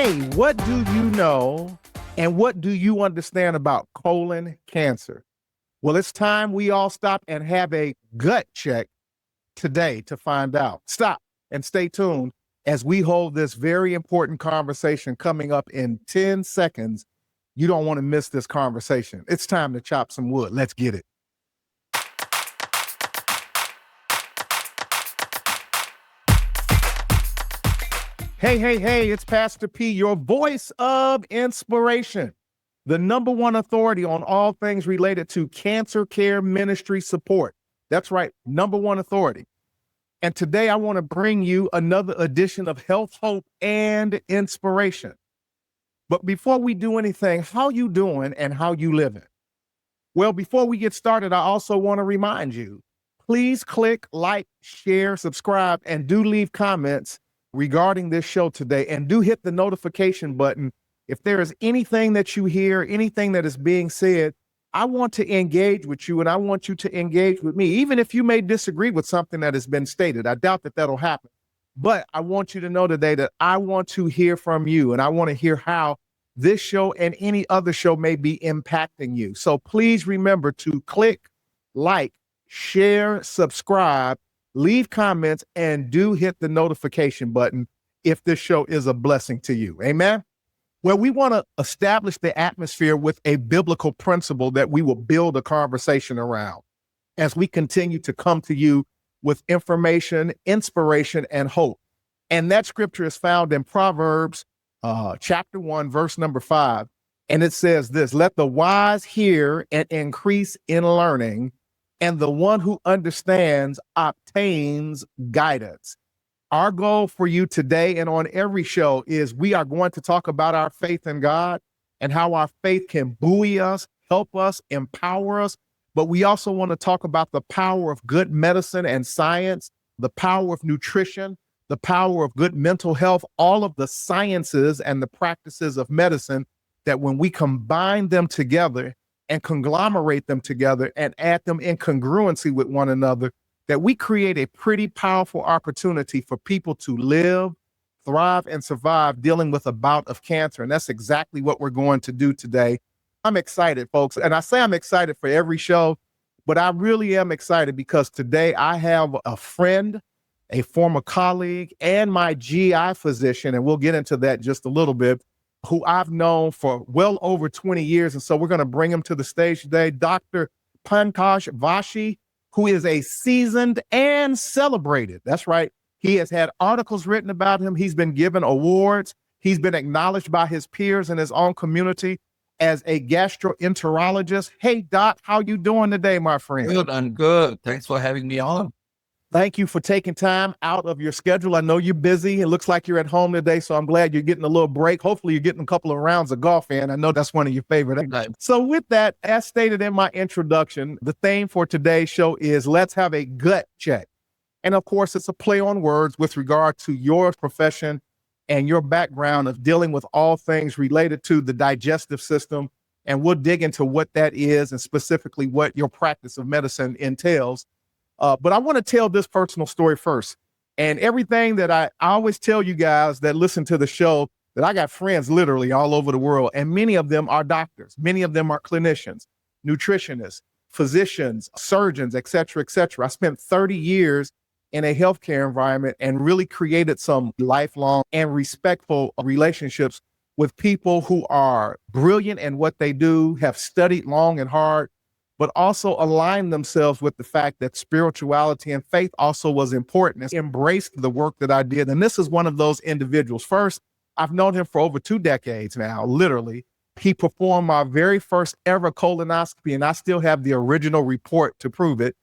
Hey, what do you know and what do you understand about colon cancer? Well, it's time we all stop and have a gut check today to find out. Stop and stay tuned as we hold this very important conversation coming up in 10 seconds. You don't want to miss this conversation. It's time to chop some wood. Let's get it. Hey, it's Pastor P, your voice of inspiration, the number one authority on all things related to cancer care ministry support. That's right, number one authority. And today I want to bring you another edition of Health, Hope, and Inspiration. But before we do anything, how you doing and how you living? Well, before we get started, I also want to remind you, please click like, share, subscribe, and do leave comments regarding this show today, and do hit the notification button. If there is anything that you hear, anything that is being said, I want to engage with you and I want you to engage with me, even if you may disagree with something that has been stated. I doubt that that'll happen, but I want you to know today that I want to hear from you and I want to hear how this show and any other show may be impacting you. So please remember to click like, share, subscribe, leave comments, and do hit the notification button if this show is a blessing to you. Amen. Well, we want to establish the atmosphere with a biblical principle that we will build a conversation around as we continue to come to you with information, inspiration, and hope. And that scripture is found in Proverbs chapter 1, verse number 5. And it says this: let the wise hear and increase in learning, and the one who understands obtains guidance. Our goal for you today and on every show is we are going to talk about our faith in God and how our faith can buoy us, help us, empower us. But we also want to talk about the power of good medicine and science, the power of nutrition, the power of good mental health, all of the sciences and the practices of medicine that when we combine them together and conglomerate them together and add them in congruency with one another, that we create a pretty powerful opportunity for people to live, thrive, and survive dealing with a bout of cancer. And that's exactly what we're going to do today. I'm excited, folks. And I say I'm excited for every show, but I really am excited because today I have a friend, a former colleague, and my GI physician, and we'll get into that just a little bit, who I've known for well over 20 years. And so we're going to bring him to the stage today, Dr. Pankaj Vashi, who is a seasoned and celebrated. That's right. He has had articles written about him. He's been given awards. He's been acknowledged by his peers in his own community as a gastroenterologist. Hey, Doc, how you doing today, my friend? Good, I'm good. Thanks for having me on. Thank you for taking time out of your schedule. I know you're busy. It looks like you're at home today, so I'm glad you're getting a little break. Hopefully you're getting a couple of rounds of golf in. I know that's one of your favorite. Right. So with that, as stated in my introduction, the theme for today's show is let's have a gut check. And of course, it's a play on words with regard to your profession and your background of dealing with all things related to the digestive system. And we'll dig into what that is and specifically what your practice of medicine entails. But I want to tell this personal story first. And everything that I always tell you guys that listen to the show, that I got friends literally all over the world, and many of them are doctors. Many of them are clinicians, nutritionists, physicians, surgeons, et cetera, et cetera. I spent 30 years in a healthcare environment and really created some lifelong and respectful relationships with people who are brilliant in what they do, have studied long and hard, but also align themselves with the fact that spirituality and faith also was important and embraced the work that I did. And this is one of those individuals. First, I've known him for over 2 decades now, literally. He performed my very first ever colonoscopy, and I still have the original report to prove it.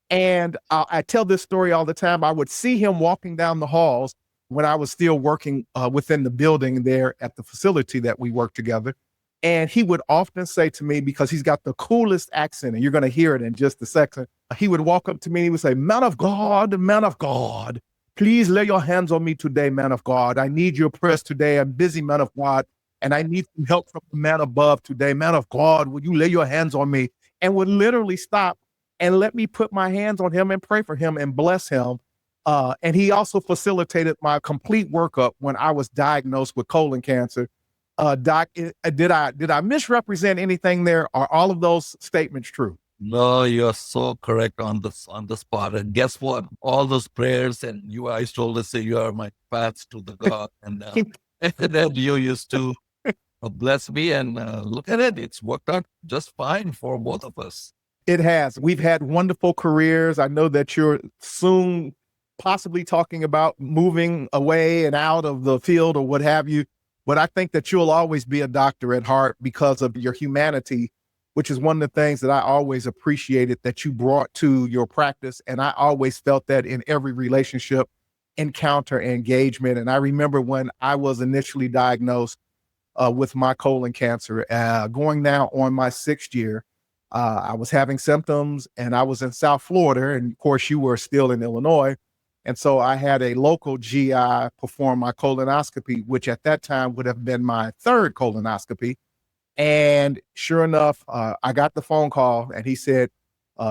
And I tell this story all the time. I would see him walking down the halls when I was still working within the building there at the facility that we worked together. And he would often say to me, because he's got the coolest accent, and you're going to hear it in just a second, he would walk up to me and he would say, man of God, please lay your hands on me today, man of God. I need your prayers today. I'm busy, man of God, and I need some help from the man above today. Man of God, would you lay your hands on me? And would literally stop and let me put my hands on him and pray for him and bless him. And he also facilitated my complete workup when I was diagnosed with colon cancer. Doc, did I misrepresent anything there? Are all of those statements true? No, you're so correct on the spot. And guess what? All those prayers and I used to always say you are my path to the God, and and then you used to bless me, and look at it, it's worked out just fine for both of us. It has. We've had wonderful careers. I know that you're soon possibly talking about moving away and out of the field or what have you. But I think that you'll always be a doctor at heart because of your humanity, which is one of the things that I always appreciated that you brought to your practice. And I always felt that in every relationship, encounter, engagement. And I remember when I was initially diagnosed with my colon cancer, going now on my 6th year. I was having symptoms and I was in South Florida. And of course, you were still in Illinois. And so I had a local GI perform my colonoscopy, which at that time would have been my 3rd colonoscopy. And sure enough, I got the phone call and he said,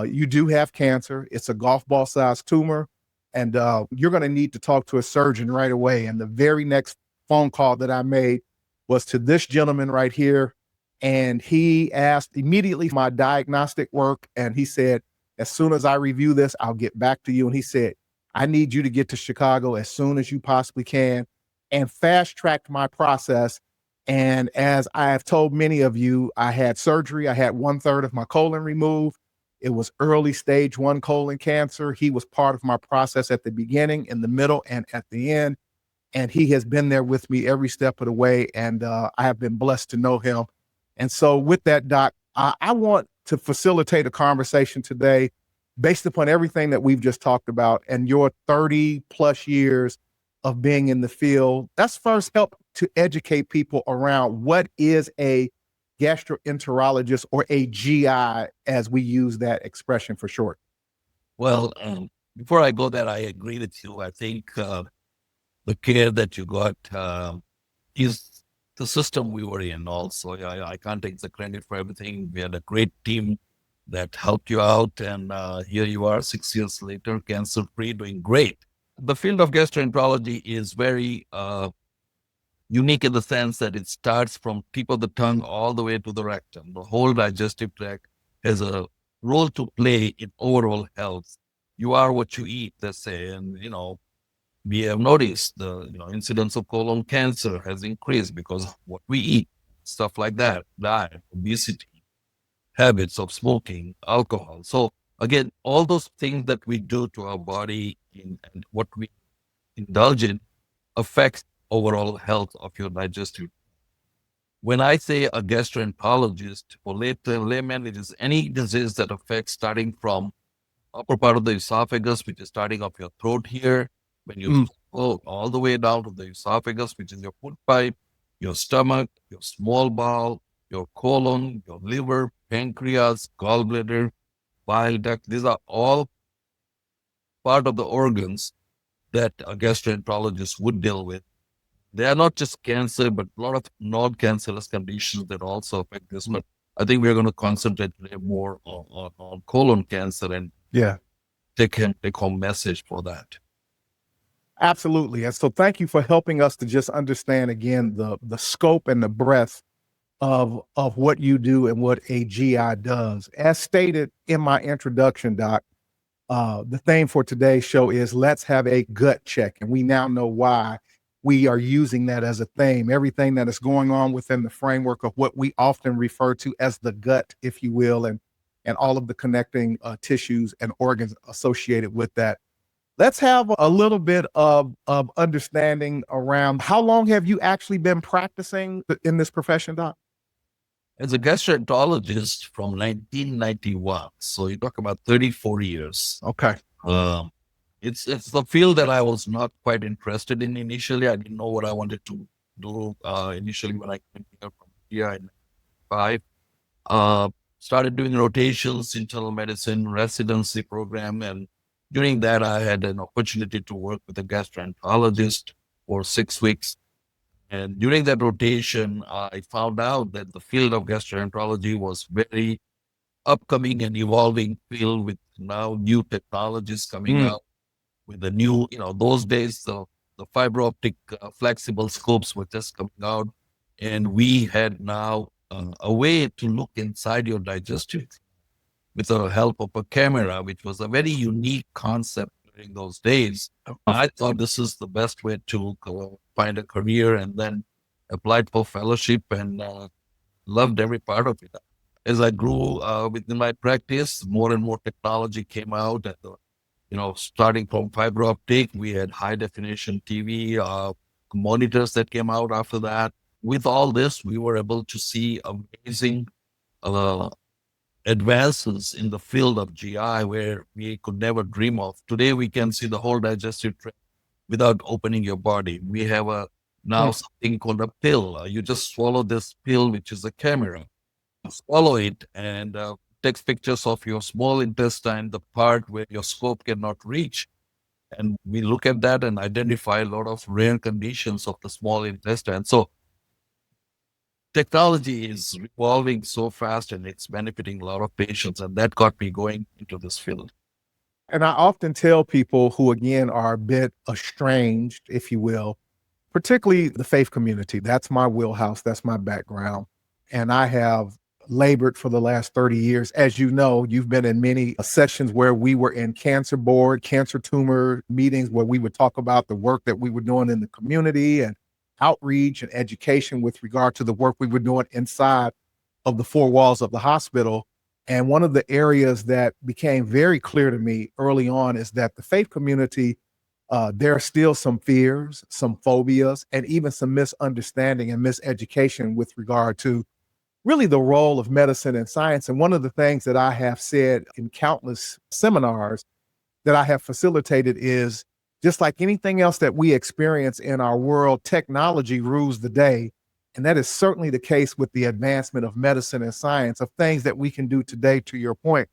you do have cancer. It's a golf ball sized tumor. And you're going to need to talk to a surgeon right away. And the very next phone call that I made was to this gentleman right here. And he asked immediately my diagnostic work. And he said, as soon as I review this, I'll get back to you. And he said, I need you to get to Chicago as soon as you possibly can, and fast tracked my process. And as I have told many of you, I had surgery. I had 1/3 of my colon removed. It was early stage 1 colon cancer. He was part of my process at the beginning, in the middle, and at the end. And he has been there with me every step of the way. And I have been blessed to know him. And so with that, Doc, I want to facilitate a conversation today based upon everything that we've just talked about and your 30 plus years of being in the field. Let's first help to educate people around what is a gastroenterologist, or a GI, as we use that expression for short. Well, before I go there, I agree with you. I think the care that you got is the system we were in also. I can't take the credit for everything. We had a great team that helped you out, and here you are 6 years later, cancer-free, doing great. The field of gastroenterology is very unique in the sense that it starts from tip of the tongue all the way to the rectum. The whole digestive tract has a role to play in overall health. You are what you eat, let's say, and we have noticed the incidence of colon cancer has increased because of what we eat, stuff like that, diet, obesity, habits of smoking, alcohol. So again, all those things that we do to our body and what we indulge in affects overall health of your digestive. When I say a gastroenterologist, for layman, it is any disease that affects starting from upper part of the esophagus, which is starting off your throat here, when you go all the way down to the esophagus, which is your food pipe, your stomach, your small bowel, your colon, your liver, pancreas, gallbladder, bile duct. These are all part of the organs that a gastroenterologist would deal with. They are not just cancer, but a lot of non-cancerous conditions that also affect this. But I think we're going to concentrate today more on colon cancer and take home message for that. Absolutely. And so thank you for helping us to just understand again the scope and the breadth of what you do and what a GI does. As stated in my introduction, Doc, the theme for today's show is let's have a gut check. And we now know why we are using that as a theme. Everything that is going on within the framework of what we often refer to as the gut, if you will, and all of the connecting tissues and organs associated with that. Let's have a little bit of understanding around how long have you actually been practicing in this profession, Doc? As a gastroenterologist from 1991, so you talk about 34 years. Okay. It's the field that I was not quite interested in initially. I didn't know what I wanted to do initially when I came here from here in 5. Started doing rotations, internal medicine residency program, and during that I had an opportunity to work with a gastroenterologist for 6 weeks. And during that rotation, I found out that the field of gastroenterology was very upcoming and evolving field with now new technologies coming out. with the new, those days, the fiber optic flexible scopes were just coming out. And we had now a way to look inside your digestive with the help of a camera, which was a very unique concept during those days. I thought this is the best way to find a career, and then applied for fellowship and loved every part of it. As I grew within my practice, more and more technology came out. And, starting from fiber optic, we had high definition TV monitors that came out after that. With all this, we were able to see amazing uh, advances in the field of GI where we could never dream of. Today, we can see the whole digestive tract without opening your body. We have now something called a pill. You just swallow this pill, which is a camera. Swallow it and takes pictures of your small intestine, the part where your scope cannot reach. And we look at that and identify a lot of rare conditions of the small intestine. So technology is evolving so fast and it's benefiting a lot of patients. And that got me going into this field. And I often tell people who, again, are a bit estranged, if you will, particularly the faith community. That's my wheelhouse. That's my background. And I have labored for the last 30 years. As you know, you've been in many sessions where we were in cancer board, cancer tumor meetings, where we would talk about the work that we were doing in the community and outreach and education with regard to the work we were doing inside of the four walls of the hospital. And one of the areas that became very clear to me early on is that the faith community, there are still some fears, some phobias, and even some misunderstanding and miseducation with regard to really the role of medicine and science. And one of the things that I have said in countless seminars that I have facilitated is, just like anything else that we experience in our world, technology rules the day. And that is certainly the case with the advancement of medicine and science, of things that we can do today, to your point,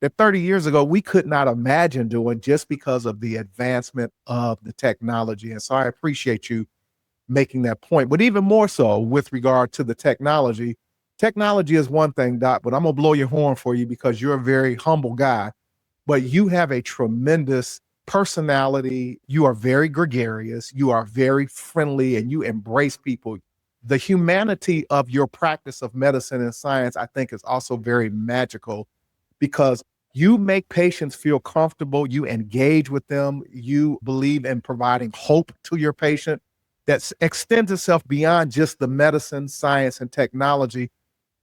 that 30 years ago we could not imagine doing just because of the advancement of the technology. And so I appreciate you making that point. But even more so with regard to the technology is one thing, Doc, but I'm going to blow your horn for you because you're a very humble guy, but you have a tremendous personality. You are very gregarious. You are very friendly and you embrace people. The humanity of your practice of medicine and science, I think, is also very magical because you make patients feel comfortable. You engage with them. You believe in providing hope to your patient that extends itself beyond just the medicine, science, and technology.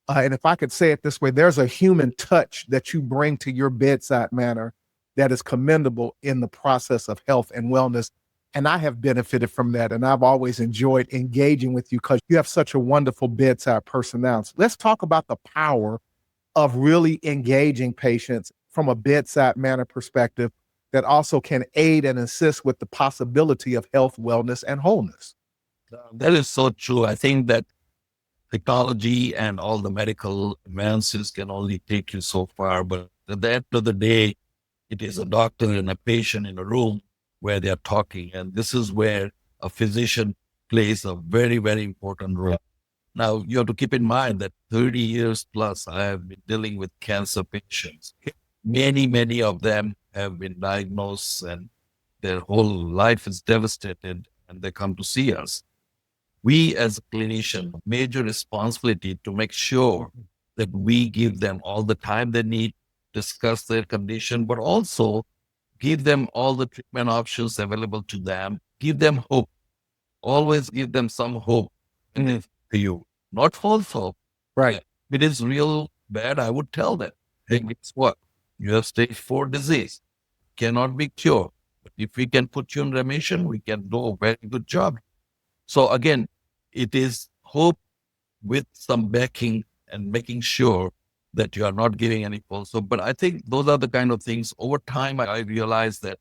And if I could say it this way, there's a human touch that you bring to your bedside manner that is commendable in the process of health and wellness. And I have benefited from that. And I've always enjoyed engaging with you because you have such a wonderful bedside personality. Let's talk about the power of really engaging patients from a bedside manner perspective that also can aid and assist with the possibility of health, wellness, and wholeness. That is so true. I think that technology and all the medical advances can only take you so far. But at the end of the day, it is a doctor and a patient in a room where they are talking. And this is where a physician plays a very, very important role. Now, you have to keep in mind that 30 years plus, I have been dealing with cancer patients. Many of them have been diagnosed and their whole life is devastated and they come to see us. We as a clinician, major responsibility to make sure that we give them all the time they need, discuss their condition, but also give them all the treatment options available to them, give them hope, always give them some hope to you, not false hope. Right. If it is real bad, I would tell them, hey, guess what? You have stage 4 disease, cannot be cured. But if we can put you in remission, we can do a very good job. So again, it is hope with some backing and making sure that you are not giving any false hope. But I think those are the kind of things over time I realized that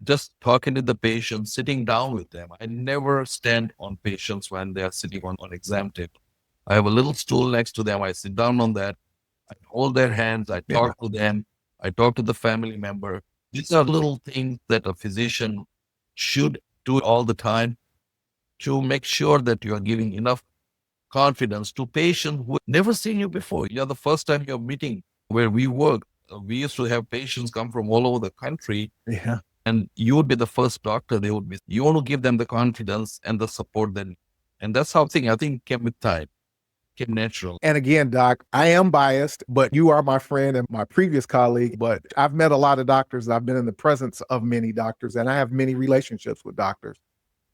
just talking to the patient, sitting down with them. I never stand on patients when they are sitting on exam table. I have a little stool next to them. I sit down on that. I hold their hands. I talk to them. I talk to the family member. These are little things that a physician should do all the time to make sure that you are giving enough confidence to patients who have never seen you before. You're the first time you're meeting where we work. We used to have patients come from all over the country. Yeah. And you would be the first doctor they would be. You want to give them the confidence and the support then. And that's how I think came with time, came natural. And again, Doc, I am biased, but you are my friend and my previous colleague. But I've met a lot of doctors. I've been in the presence of many doctors, and I have many relationships with doctors.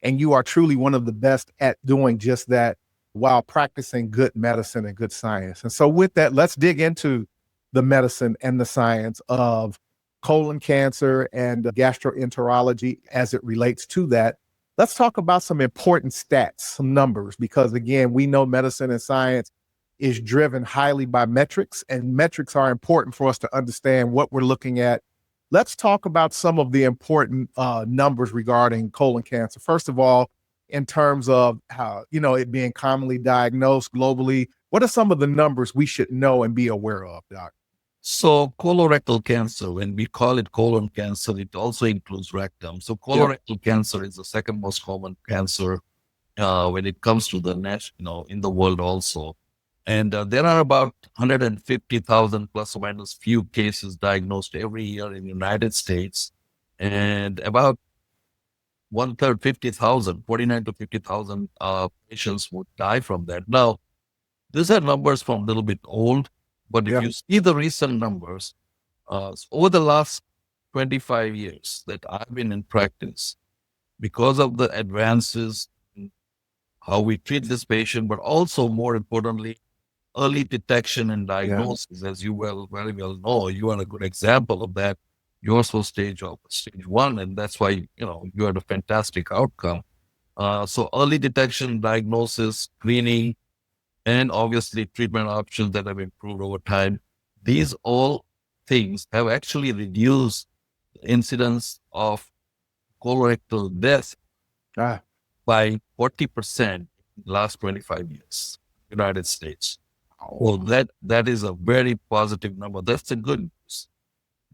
And you are truly one of the best at doing just that while practicing good medicine and good science. And so with that, let's dig into the medicine and the science of colon cancer and gastroenterology as it relates to that. Let's talk about some important stats, some numbers, because again, we know medicine and science is driven highly by metrics, and metrics are important for us to understand what we're looking at. Let's talk about some of the important numbers regarding colon cancer. First of all, in terms of how, it being commonly diagnosed globally, what are some of the numbers we should know and be aware of, Doc? So colorectal cancer, when we call it colon cancer, it also includes rectum. So colorectal cancer is the second most common cancer when it comes to the in the world also. And there are about 150,000 plus or minus few cases diagnosed every year in the United States. And about 1/3, 50,000, 49 to 50,000 patients would die from that. Now, these are numbers from a little bit old, but if you see the recent numbers, over the last 25 years that I've been in practice, because of the advances in how we treat this patient, but also more importantly, early detection and diagnosis, as you very well know, you are a good example of that. Yours was stage 1, and that's why, you had a fantastic outcome. So early detection, diagnosis, screening, and obviously treatment options that have improved over time. These all things have actually reduced the incidence of colorectal death by 40% in the last 25 years, United States. Well, that is a very positive number. That's the good news.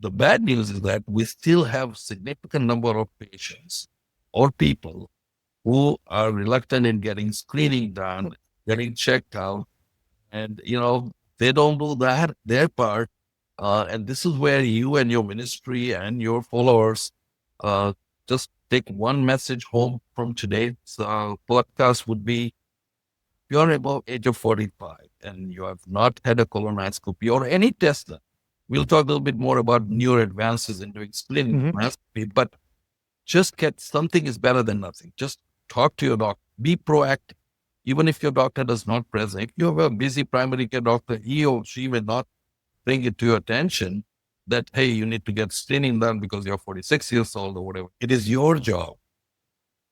The bad news is that we still have significant number of patients or people who are reluctant in getting screening done, getting checked out, and they don't do their part. And this is where you and your ministry and your followers just take one message home from today's podcast would be: you're above age of 45 and you have not had a colonoscopy or any test done. We'll talk a little bit more about newer advances in doing screening colonoscopy, but just get something is better than nothing. Just talk to your doctor. Be proactive. Even if your doctor does not present, if you have a busy primary care doctor, he or she may not bring it to your attention that, hey, you need to get screening done because you're 46 years old or whatever. It is your job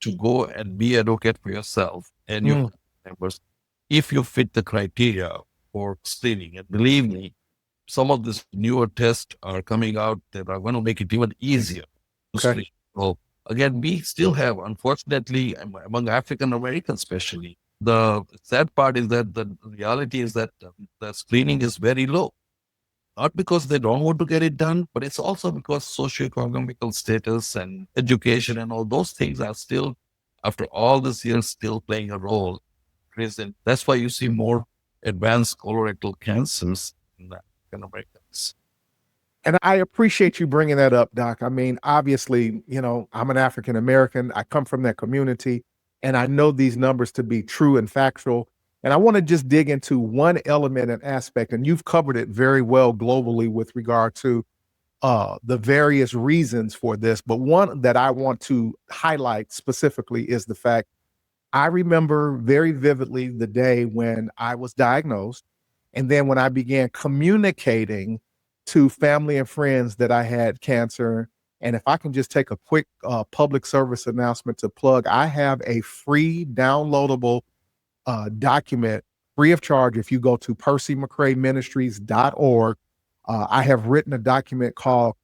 to go and be advocate for yourself and your members if you fit the criteria for screening. And believe me, some of these newer tests are coming out that are going to make it even easier to screen. So again, we still have, unfortunately, among African Americans especially, the sad part is that the reality is that the screening is very low. Not because they don't want to get it done, but it's also because socioeconomical status and education and all those things are still, after all these years, still playing a role. That's why you see more advanced colorectal cancers in the African Americans. And I appreciate you bringing that up, Doc. I mean, obviously, I'm an African American. I come from that community, and I know these numbers to be true and factual. And I want to just dig into one element and aspect, and you've covered it very well globally with regard to the various reasons for this. But one that I want to highlight specifically is the fact I remember very vividly the day when I was diagnosed, and then when I began communicating to family and friends that I had cancer. And if I can just take a quick public service announcement to plug, I have a free downloadable document free of charge. If you go to percymccraeministries.org, I have written a document called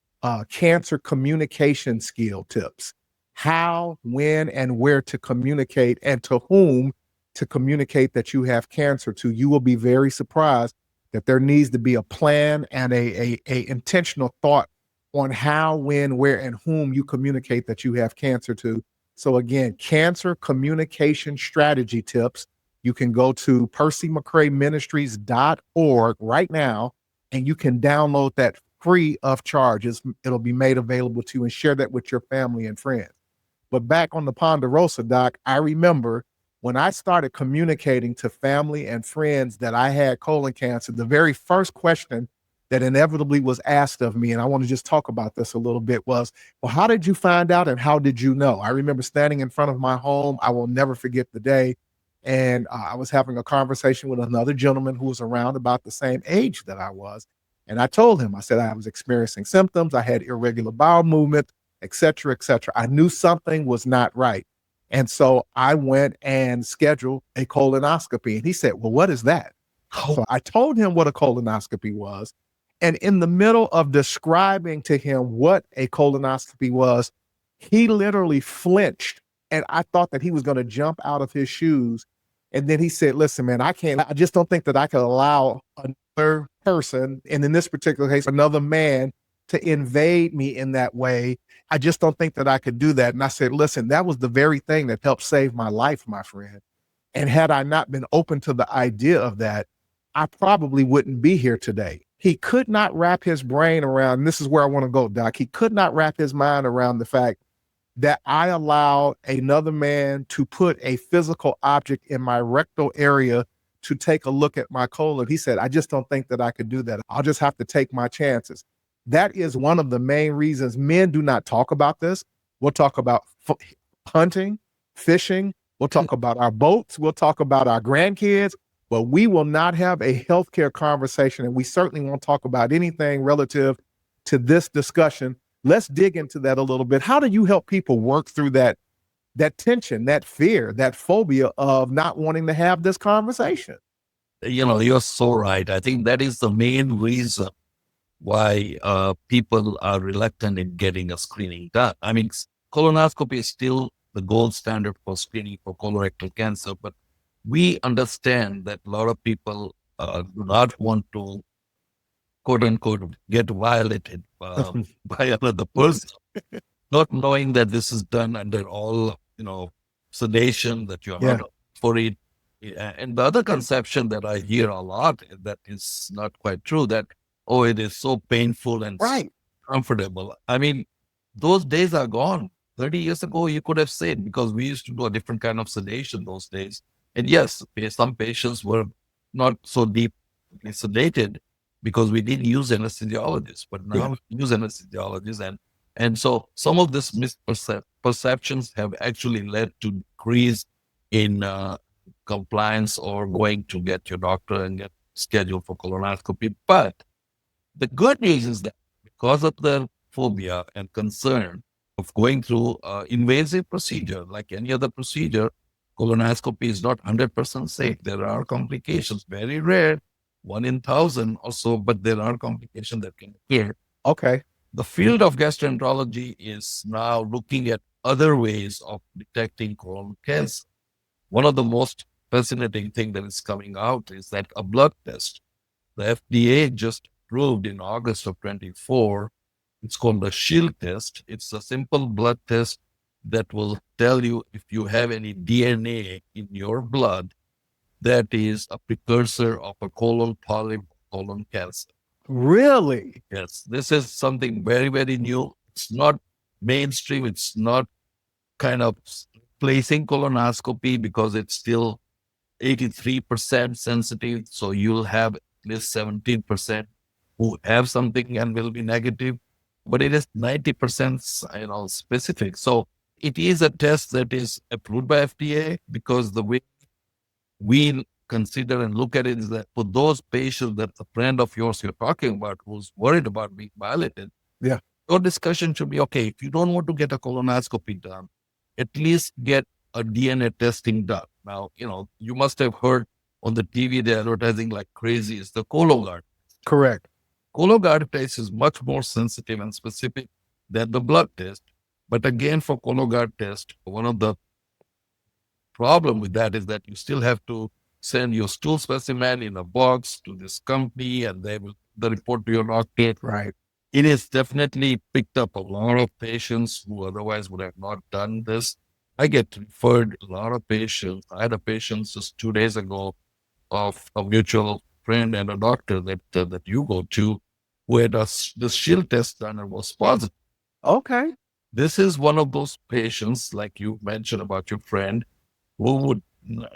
Cancer Communication Skill Tips: how, when, and where to communicate and to whom to communicate that you have cancer to. You will be very surprised that there needs to be a plan and a intentional thought on how, when, where, and whom you communicate that you have cancer to. So again, Cancer Communication Strategy Tips. You can go to percymccraeministries.org right now, and you can download that free of charge. It'll be made available to you, and share that with your family and friends. But back on the Ponderosa, Doc, I remember when I started communicating to family and friends that I had colon cancer, the very first question that inevitably was asked of me, and I want to just talk about this a little bit, was, well, how did you find out and how did you know? I remember standing in front of my home. I will never forget the day. And I was having a conversation with another gentleman who was around about the same age that I was. And I told him, I said, I was experiencing symptoms. I had irregular bowel movement, et cetera, et cetera. I knew something was not right. And so I went and scheduled a colonoscopy. And he said, well, what is that? So I told him what a colonoscopy was. And in the middle of describing to him what a colonoscopy was, he literally flinched. And I thought that he was going to jump out of his shoes. And then he said, listen, man, I just don't think that I could allow another person, and in this particular case, another man, to invade me in that way. I just don't think that I could do that. And I said, listen, that was the very thing that helped save my life, my friend. And had I not been open to the idea of that, I probably wouldn't be here today. He could not wrap his brain around, and this is where I want to go, Doc. He could not wrap his mind around the fact that I allowed another man to put a physical object in my rectal area to take a look at my colon. He said, I just don't think that I could do that. I'll just have to take my chances. That is one of the main reasons men do not talk about this. We'll talk about hunting, fishing. We'll talk about our boats. We'll talk about our grandkids, but we will not have a healthcare conversation. And we certainly won't talk about anything relative to this discussion. Let's dig into that a little bit. How do you help people work through that tension, that fear, that phobia of not wanting to have this conversation? You're so right. I think that is the main reason why people are reluctant in getting a screening done. I mean, colonoscopy is still the gold standard for screening for colorectal cancer, but we understand that a lot of people do not want to, quote unquote, get violated by another person, not knowing that this is done under all, sedation, that you're not for it. And the other conception that I hear a lot that is not quite true, that, oh, it is so painful and comfortable. I mean, those days are gone. 30 years ago, you could have said, because we used to do a different kind of sedation those days. And yes, some patients were not so deeply sedated because we didn't use anesthesiologists, but now we use anesthesiologists. And so some of these misperceptions have actually led to decrease in compliance or going to get your doctor and get scheduled for colonoscopy. But the good news is that because of the phobia and concern of going through invasive procedure, like any other procedure, colonoscopy is not 100% safe. There are complications, very rare, 1 in 1,000 or so, but there are complications that can occur. Okay. The field of gastroenterology is now looking at other ways of detecting colon cancer. One of the most fascinating things that is coming out is that a blood test, the FDA just approved in August of 24, it's called the Shield test. It's a simple blood test that will tell you if you have any DNA in your blood that is a precursor of a colon polyp, colon cancer. Really? Yes, this is something very, very new. It's not mainstream. It's not kind of placing colonoscopy because it's still 83% sensitive. So you'll have at least 17% who have something and will be negative, but it is 90% specific. So it is a test that is approved by FDA because the way we consider and look at it is that for those patients that the friend of yours you're talking about who's worried about being violated, your discussion should be, okay, if you don't want to get a colonoscopy done, at least get a DNA testing done. Now, you must have heard on the TV, they're advertising like crazy is the Cologuard. Correct. Cologuard test is much more sensitive and specific than the blood test. But again, for Cologuard test, one of the problem with that is that you still have to send your stool specimen in a box to this company and they will the report to your doctor. Right. It has definitely picked up a lot of patients who otherwise would have not done this. I get referred a lot of patients. I had a patient just 2 days ago of a mutual friend and a doctor that you go to. who had the Shield test done and was positive. Okay. This is one of those patients, like you mentioned about your friend, who would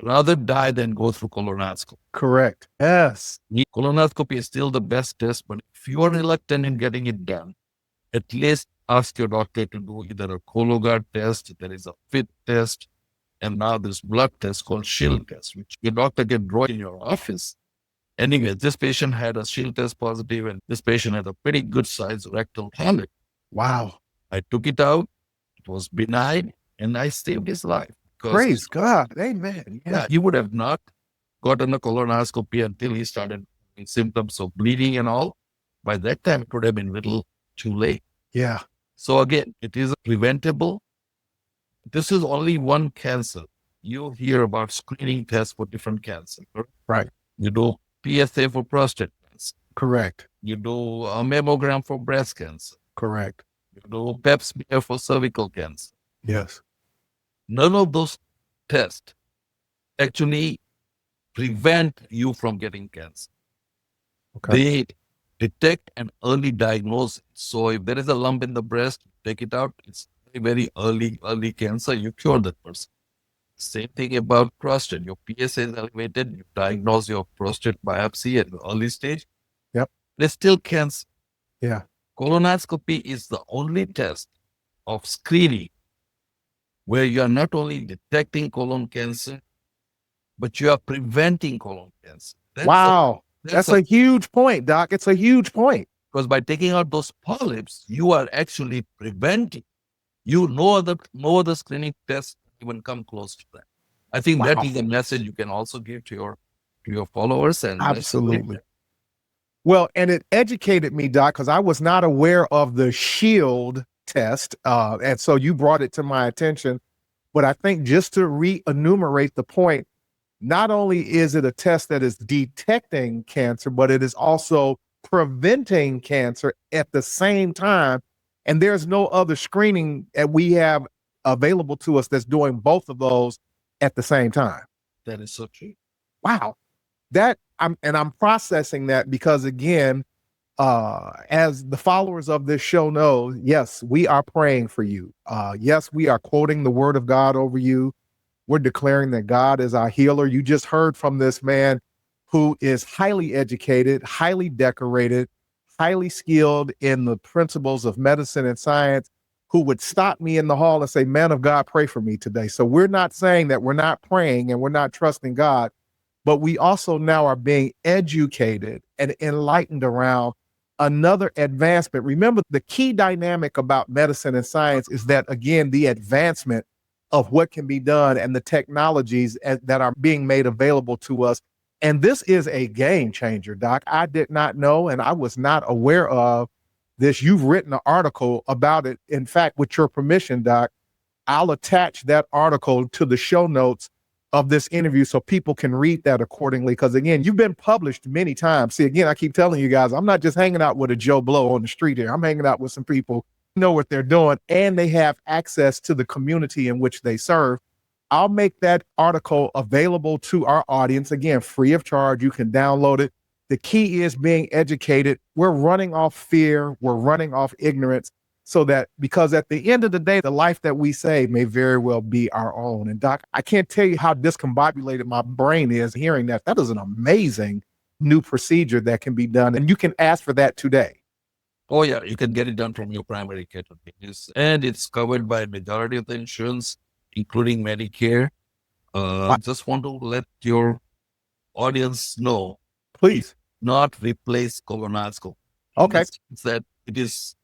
rather die than go through colonoscopy. Correct. Yes. Colonoscopy is still the best test, but if you are reluctant in getting it done, at least ask your doctor to do either a Cologuard test, there is a FIT test, and now this blood test called Shield test, which your doctor can draw in your office. Anyway, this patient had a Shield test positive, and this patient had a pretty good sized rectal polyp. Wow. I took it out, it was benign, and I saved his life. Praise God. Amen. Yeah, he would have not gotten a colonoscopy until he started having symptoms of bleeding and all. By that time, it would have been a little too late. Yeah. So again, it is preventable. This is only one cancer. You hear about screening tests for different cancers. Right. You do PSA for prostate cancer. Correct. You do a mammogram for breast cancer. Correct. You do pap smear for cervical cancer. Yes. None of those tests actually prevent you from getting cancer. Okay. They detect an early diagnosis. So if there is a lump in the breast, take it out. It's very early cancer. You cure that person. Same thing about prostate. Your PSA is elevated. You diagnose your prostate biopsy at the early stage. Yep. There's still cancer. Yeah. Colonoscopy is the only test of screening where you are not only detecting colon cancer, but you are preventing colon cancer. Wow. That's a huge point, Doc. It's a huge point. Because by taking out those polyps, you are actually preventing. No other screening test even come close to that. I think that is a message you can also give to your followers. And absolutely. Well, and it educated me, Doc, because I was not aware of the Shield test. And so you brought it to my attention. But I think just to re-enumerate the point, not only is it a test that is detecting cancer, but it is also preventing cancer at the same time. And there's no other screening that we have available to us that's doing both of those at the same time. That is so true. Wow. I'm processing that because, again, as the followers of this show know, yes, we are praying for you. Yes, we are quoting the word of God over you. We're declaring that God is our healer. You just heard from this man who is highly educated, highly decorated, highly skilled in the principles of medicine and science, who would stop me in the hall and say, "Man of God, pray for me today." So we're not saying that we're not praying and we're not trusting God, but we also now are being educated and enlightened around another advancement. Remember, the key dynamic about medicine and science is that, again, the advancement of what can be done and the technologies that are being made available to us. And this is a game changer, Doc. I did not know, and I was not aware of this. You've written an article about it. In fact, with your permission, Doc, I'll attach that article to the show notes of this interview so people can read that accordingly. Because again, you've been published many times. See, again, I keep telling you guys, I'm not just hanging out with a Joe Blow on the street here. I'm hanging out with some people who know what they're doing, and they have access to the community in which they serve. I'll make that article available to our audience, again, free of charge. You can download it. The key is being educated. We're running off fear. We're running off ignorance. So that, because at the end of the day, the life that we save may very well be our own. And Doc, I can't tell you how discombobulated my brain is hearing that. That is an amazing new procedure that can be done. And you can ask for that today. Oh yeah, you can get it done from your primary care today. And it's covered by majority of the insurance, including Medicare. I just want to let your audience know, please, not replace colonoscopy. Okay. It's that it is,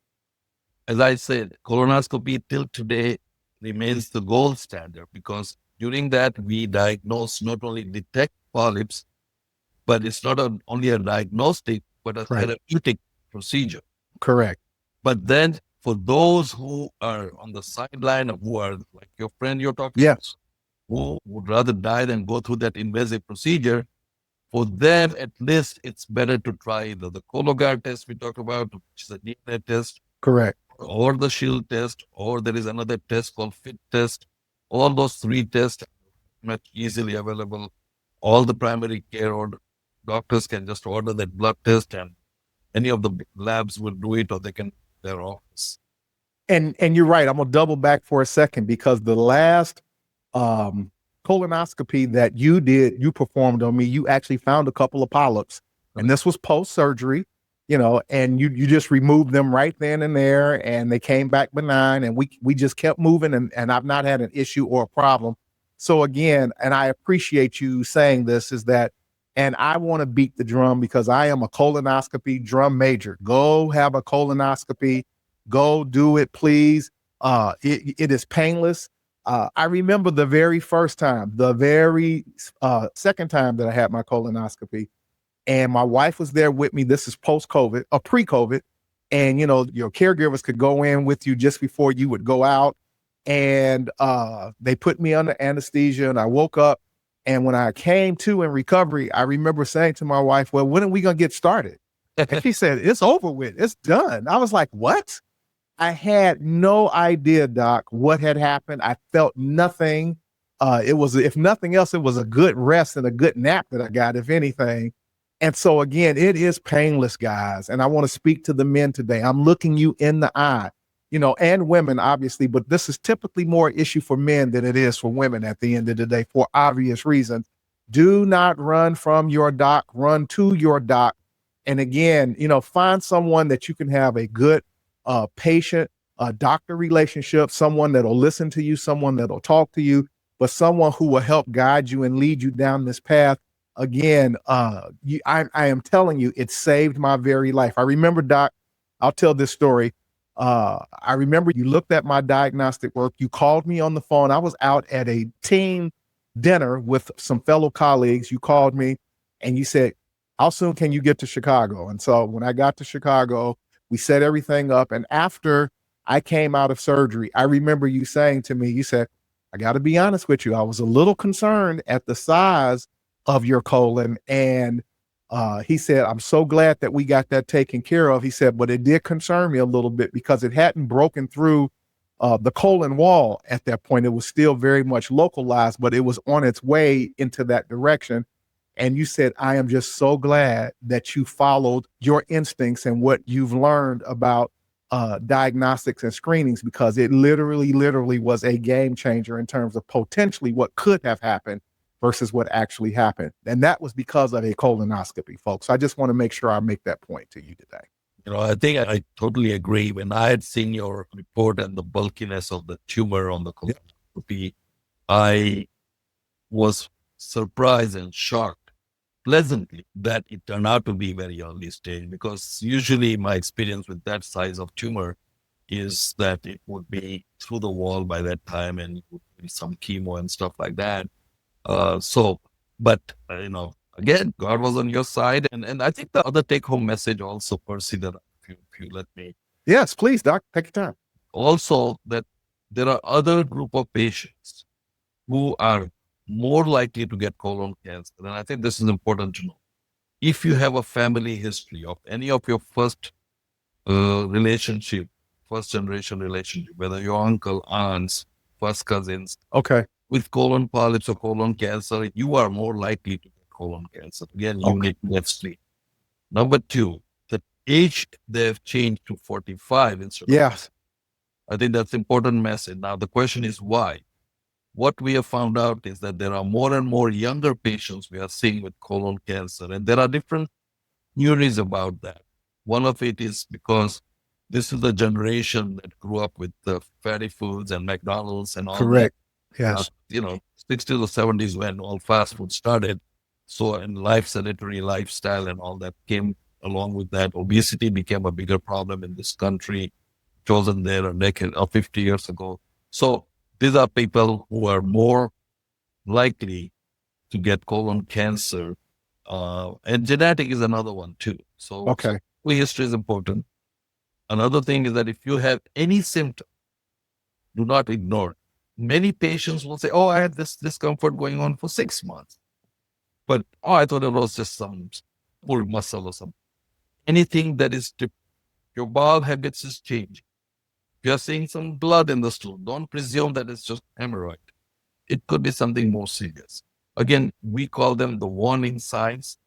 as I said, colonoscopy till today remains the gold standard, because during that we diagnose, not only detect polyps, but it's not only a diagnostic, but a therapeutic procedure. Correct. But then for those who are on the sideline, who are like your friend you're talking about, who would rather die than go through that invasive procedure, for them, at least it's better to try either the Cologuard test we talked about, which is a DNA test. Correct. Or the Shield test, or there is another test called FIT test. All those three tests are much easily available. All the primary care or doctors can just order that blood test, and any of the labs will do it, or they can their office. And you're right. I'm gonna double back for a second because the last colonoscopy that you performed on me, you actually found a couple of polyps, and this was post surgery, and you just removed them right then and there, and they came back benign, and we just kept moving, and I've not had an issue or a problem. So again, and I appreciate you saying this, is that, and I want to beat the drum because I am a colonoscopy drum major. Go have a colonoscopy. Go do it, please. It is painless. I remember the very first time, the very second time that I had my colonoscopy, and my wife was there with me. This is post-COVID, or pre-COVID. And, your caregivers could go in with you just before you would go out. And they put me under anesthesia, and I woke up. And when I came to in recovery, I remember saying to my wife, well, when are we going to get started? And she said, it's over with. It's done. I was like, what? I had no idea, Doc, what had happened. I felt nothing. It was, if nothing else, it was a good rest and a good nap that I got, if anything. And so again, it is painless, guys. And I want to speak to the men today. I'm looking you in the eye, and women, obviously, but this is typically more issue for men than it is for women at the end of the day, for obvious reasons. Do not run from your doc, run to your doc. And again, find someone that you can have a good patient, doctor relationship, someone that'll listen to you, someone that'll talk to you, but someone who will help guide you and lead you down this path. Again, I am telling you, it saved my very life. I remember, Doc, I'll tell this story. I remember you looked at my diagnostic work. You called me on the phone. I was out at a team dinner with some fellow colleagues. You called me and you said, how soon can you get to Chicago? And so when I got to Chicago, we set everything up. And after I came out of surgery, I remember you saying to me, you said, I got to be honest with you. I was a little concerned at the size of your colon. And he said, I'm so glad that we got that taken care of. He said, but it did concern me a little bit because it hadn't broken through the colon wall at that point. It was still very much localized, but it was on its way into that direction. And you said, I am just so glad that you followed your instincts and what you've learned about diagnostics and screenings, because it literally was a game changer in terms of potentially what could have happened versus what actually happened. And that was because of a colonoscopy, folks. I just want to make sure I make that point to you today. I think I totally agree. When I had seen your report and the bulkiness of the tumor on the colonoscopy, I was surprised and shocked pleasantly that it turned out to be very early stage, because usually my experience with that size of tumor is that it would be through the wall by that time and it would be some chemo and stuff like that. But again, God was on your side. And I think the other take home message also, Percy, that if you let me. Yes, please, Doc, take your time. Also, that there are other group of patients who are more likely to get colon cancer. And I think this is important to know. If you have a family history of any of your first generation relationship, whether your uncle, aunts, first cousins, okay, with colon polyps or colon cancer, you are more likely to get colon cancer. Again, you need to get screened. Number two, the age they've changed to 45 instead of 50. I think that's an important message. Now, the question is why? What we have found out is that there are more and more younger patients we are seeing with colon cancer, and there are different theories about that. One of it is because this is the generation that grew up with the fatty foods and McDonald's and all that. Yes. 60s or 70s when all fast food started. So, and sedentary lifestyle and all that came along with that. Obesity became a bigger problem in this country, chosen there a decade or 50 years ago. So these are people who are more likely to get colon cancer. And genetic is another one too. So history is important. Another thing is that if you have any symptom, do not ignore it. Many patients will say, I had this discomfort going on for 6 months. But, I thought it was just some pulled muscle or something. Anything that is your bowel habits is changing. If you're seeing some blood in the stool, don't presume that it's just hemorrhoid. It could be something more serious. Again, we call them the warning signs,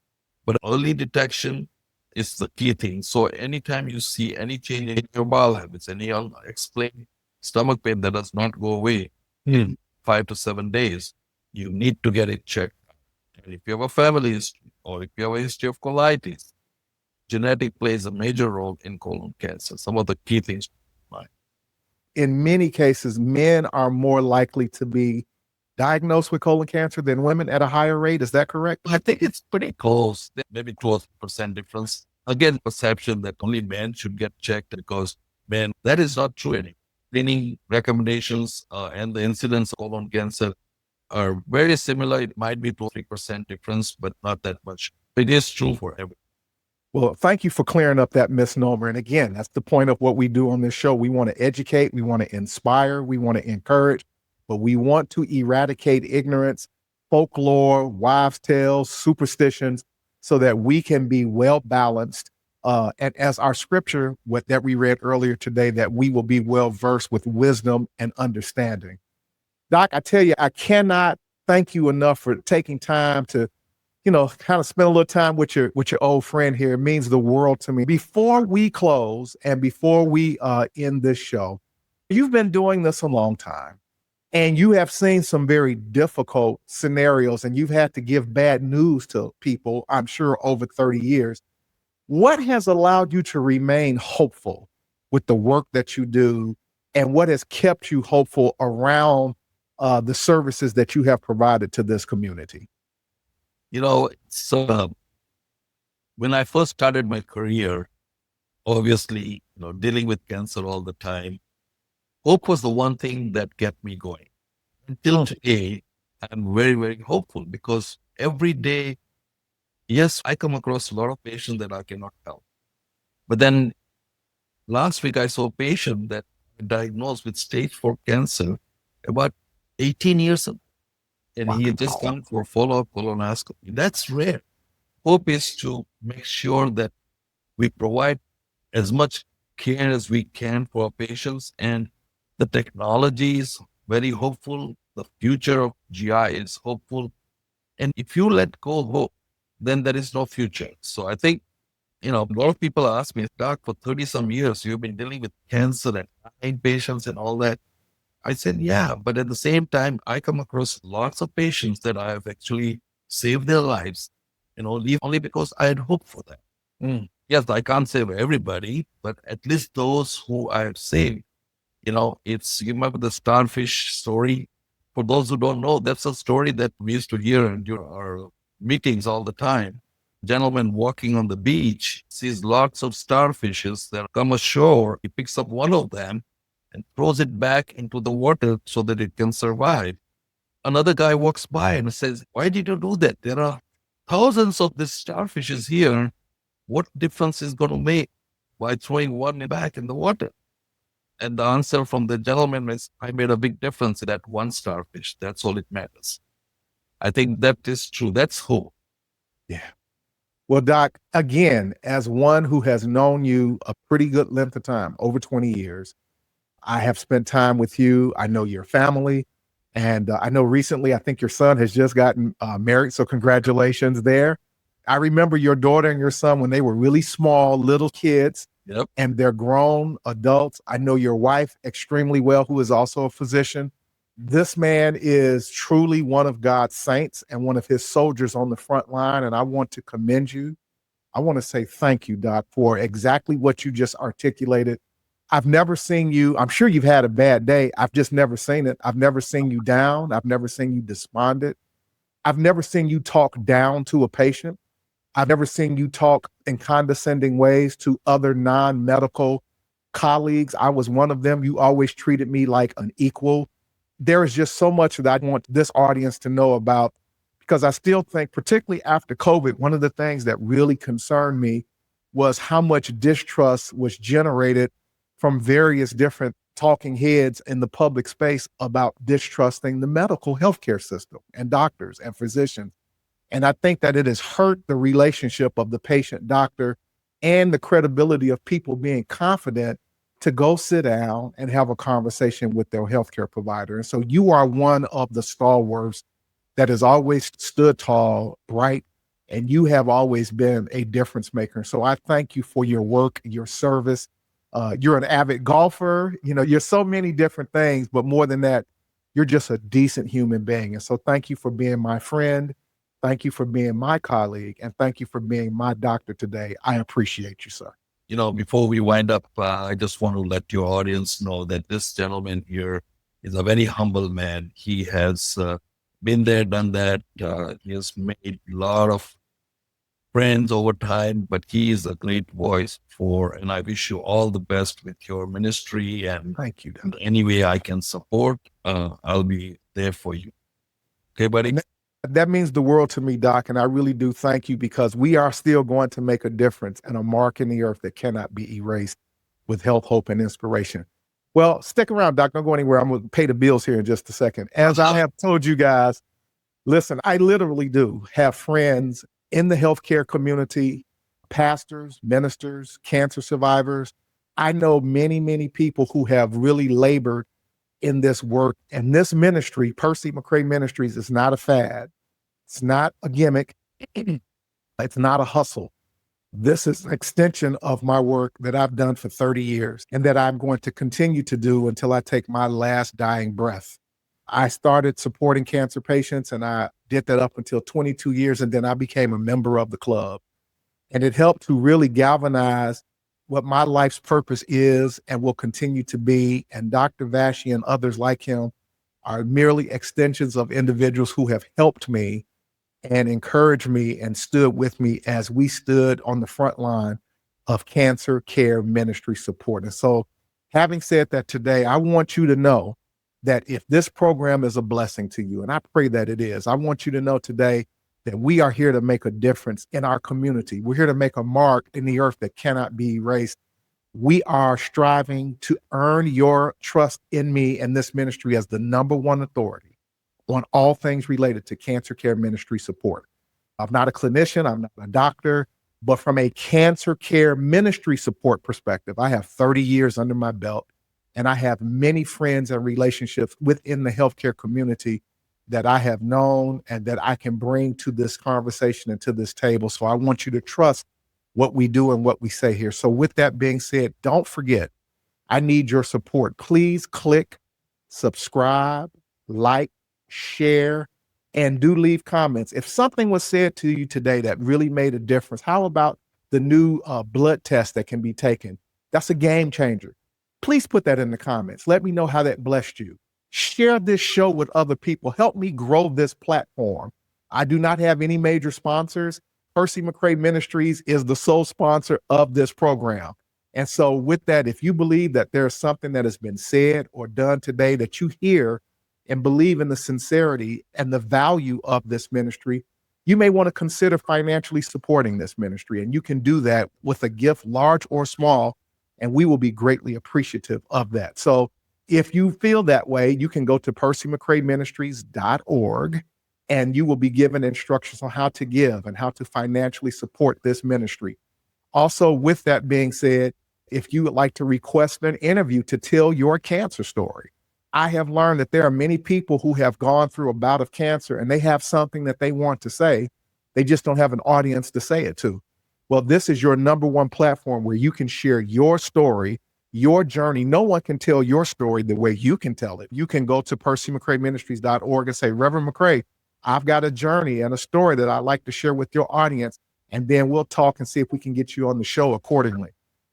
but early detection is the key thing. So anytime you see any change in your bowel habits, any unexplained stomach pain that does not go away in 5 to 7 days, you need to get it checked. And if you have a family history or if you have a history of colitis, genetic plays a major role in colon cancer. Some of the key things. In many cases, men are more likely to be diagnosed with colon cancer than women at a higher rate. Is that correct? I think it's pretty close, maybe 12% difference. Again, perception that only men should get checked because men, that is not true anymore. Screening recommendations and the incidence of colon cancer are very similar. It might be 2 or 3% difference, but not that much. It is true for everyone. Well, thank you for clearing up that misnomer. And again, that's the point of what we do on this show. We want to educate, we want to inspire, we want to encourage, but we want to eradicate ignorance, folklore, wives' tales, superstitions, so that we can be well balanced. And as our scripture, that we read earlier today, that we will be well versed with wisdom and understanding. Doc, I tell you, I cannot thank you enough for taking time to kind of spend a little time with your old friend here. It means the world to me. Before we close and before we end this show, you've been doing this a long time and you have seen some very difficult scenarios and you've had to give bad news to people, I'm sure, over 30 years. What has allowed you to remain hopeful with the work that you do, and what has kept you hopeful around the services that you have provided to this community? So when I first started my career, obviously, dealing with cancer all the time, hope was the one thing that kept me going. Until today, I'm very, very hopeful because every day, yes, I come across a lot of patients that I cannot help. But then last week, I saw a patient that diagnosed with stage 4 cancer about 18 years ago. And he had just come for follow-up colonoscopy. That's rare. Hope is to make sure that we provide as much care as we can for our patients. And the technology is very hopeful. The future of GI is hopeful. And if you let go of hope, then there is no future. So I think, a lot of people ask me, Doc, for 30 some years, you've been dealing with cancer and dying patients and all that. I said, yeah, but at the same time, I come across lots of patients that I have actually saved their lives, only because I had hope for them. Yes, I can't save everybody, but at least those who I have saved. You remember the starfish story? For those who don't know, that's a story that we used to hear during our meetings all the time. Gentleman walking on the beach sees lots of starfishes that come ashore. He picks up one of them and throws it back into the water so that it can survive. Another guy walks by and says, why did you do that? There are thousands of these starfishes here. What difference is going to make by throwing one back in the water? And the answer from the gentleman is, I made a big difference in that one starfish. That's all it matters. I think that is true. That's hope. Yeah. Well, Doc, again, as one who has known you a pretty good length of time, over 20 years, I have spent time with you. I know your family. And I know recently, I think your son has just gotten married. So congratulations there. I remember your daughter and your son when they were really small, little kids. Yep. And they're grown adults. I know your wife extremely well, who is also a physician. This man is truly one of God's saints and one of his soldiers on the front line. And I want to commend you. I want to say thank you, Doc, for exactly what you just articulated. I've never seen you. I'm sure you've had a bad day. I've just never seen it. I've never seen you down. I've never seen you despondent. I've never seen you talk down to a patient. I've never seen you talk in condescending ways to other non-medical colleagues. I was one of them. You always treated me like an equal. There is just so much that I want this audience to know about, because I still think, particularly after COVID, one of the things that really concerned me was how much distrust was generated from various different talking heads in the public space about distrusting the medical healthcare system and doctors and physicians. And I think that it has hurt the relationship of the patient-doctor and the credibility of people being confident to go sit down and have a conversation with their healthcare provider. And so you are one of the stalwarts that has always stood tall, bright, And you have always been a difference maker. So I thank you for your work, your service. You're an avid golfer. You're so many different things, but more than that, you're just a decent human being. And so thank you for being my friend. Thank you for being my colleague. And thank you for being my doctor today. I appreciate you, sir. Before we wind up, I just want to let your audience know that this gentleman here is a very humble man. He has been there, done that. He has made a lot of friends over time, but he is a great voice and I wish you all the best with your ministry, and thank you, Doc. Any way I can support, I'll be there for you. Okay, buddy? That means the world to me, Doc, and I really do thank you, because we are still going to make a difference and a mark in the earth that cannot be erased with health, hope, and inspiration. Well, stick around, Doc. Don't go anywhere. I'm going to pay the bills here in just a second. As I have told you guys, listen, I literally do have friends in the healthcare community, pastors, ministers, cancer survivors. I know many, many people who have really labored in this work. And this ministry, Percy McCray Ministries, is not a fad. It's not a gimmick. It's not a hustle. This is an extension of my work that I've done for 30 years and that I'm going to continue to do until I take my last dying breath. I started supporting cancer patients, and I did that up until 22 years, and then I became a member of the club. And it helped to really galvanize what my life's purpose is and will continue to be. And Dr. Vashi and others like him are merely extensions of individuals who have helped me and encouraged me and stood with me as we stood on the front line of cancer care ministry support. And so, having said that, today, I want you to know that if this program is a blessing to you, and I pray that it is, I want you to know today that we are here to make a difference in our community. We're here to make a mark in the earth that cannot be erased. We are striving to earn your trust in me and this ministry as the number one authority on all things related to cancer care ministry support. I'm not a clinician, I'm not a doctor, but from a cancer care ministry support perspective, I have 30 years under my belt, and I have many friends and relationships within the healthcare community that I have known and that I can bring to this conversation and to this table. So I want you to trust what we do and what we say here. So with that being said, don't forget, I need your support. Please click subscribe, like, share, and do leave comments. If something was said to you today that really made a difference, how about the new blood test that can be taken? That's a game changer. Please put that in the comments. Let me know how that blessed you. Share this show with other people. Help me grow this platform. I do not have any major sponsors. Percy McCray Ministries is the sole sponsor of this program. And so with that, if you believe that there's something that has been said or done today that you hear and believe in the sincerity and the value of this ministry, you may want to consider financially supporting this ministry. And you can do that with a gift, large or small, and we will be greatly appreciative of that. So if you feel that way, you can go to percymccrayministries.org, and you will be given instructions on how to give and how to financially support this ministry. Also, with that being said, if you would like to request an interview to tell your cancer story, I have learned that there are many people who have gone through a bout of cancer and they have something that they want to say. They just don't have an audience to say it to. Well, this is your number one platform where you can share your story, your journey. No one can tell your story the way you can tell it. You can go to percymccrayministries.org and say, Reverend McCray, I've got a journey and a story that I'd like to share with your audience. And then we'll talk and see if we can get you on the show accordingly.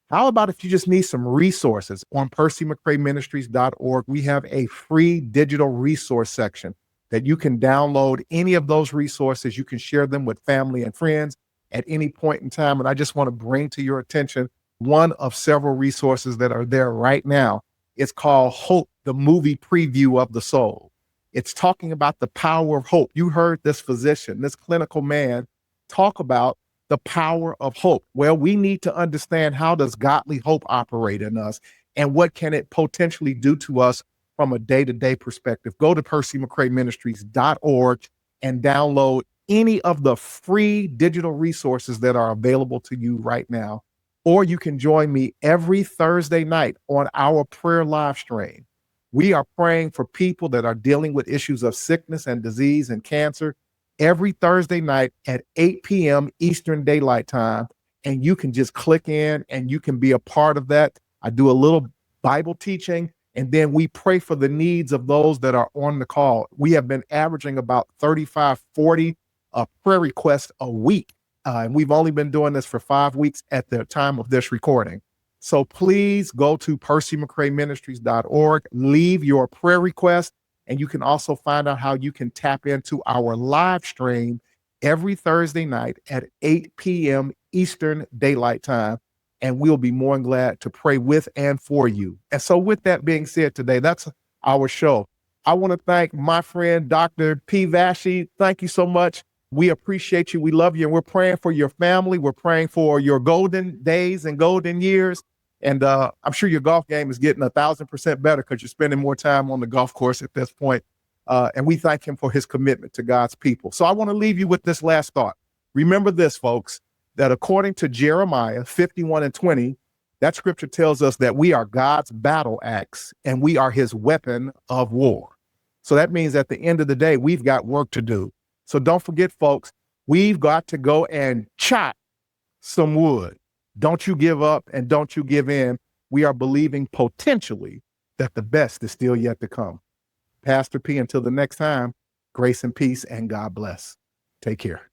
How about if you just need some resources on percymccrayministries.org? We have a free digital resource section that you can download any of those resources. You can share them with family and friends at any point in time. And I just want to bring to your attention one of several resources that are there right now. It's called Hope, the movie preview of the soul. It's talking about the power of hope. You heard this physician, this clinical man, talk about the power of hope. Well, we need to understand, how does godly hope operate in us and what can it potentially do to us from a day-to-day perspective. Go to percymccrayministries.org and download any of the free digital resources that are available to you right now. Or you can join me every Thursday night on our prayer live stream. We are praying for people that are dealing with issues of sickness and disease and cancer. every Thursday night at 8 p.m. Eastern Daylight Time. And you can just click in and you can be a part of that. I do a little Bible teaching, and then we pray for the needs of those that are on the call. We have been averaging about 35, 40 prayer requests a week. And we've only been doing this for 5 weeks at the time of this recording. So please go to percymccraeministries.org, leave your prayer request, and you can also find out how you can tap into our live stream every Thursday night at 8 p.m. Eastern Daylight Time. And we'll be more than glad to pray with and for you. And so with that being said today, that's our show. I want to thank my friend, Dr. P. Vashi. Thank you so much. We appreciate you. We love you. And we're praying for your family. We're praying for your golden days and golden years. And I'm sure your golf game is getting 1,000% better because you're spending more time on the golf course at this point. And we thank him for his commitment to God's people. So I want to leave you with this last thought. Remember this, folks, that according to Jeremiah 51:20, that scripture tells us that we are God's battle axe and we are his weapon of war. So that means at the end of the day, we've got work to do. So don't forget, folks, we've got to go and chop some wood. Don't you give up and don't you give in. We are believing potentially that the best is still yet to come. Pastor P, until the next time, grace and peace and God bless. Take care.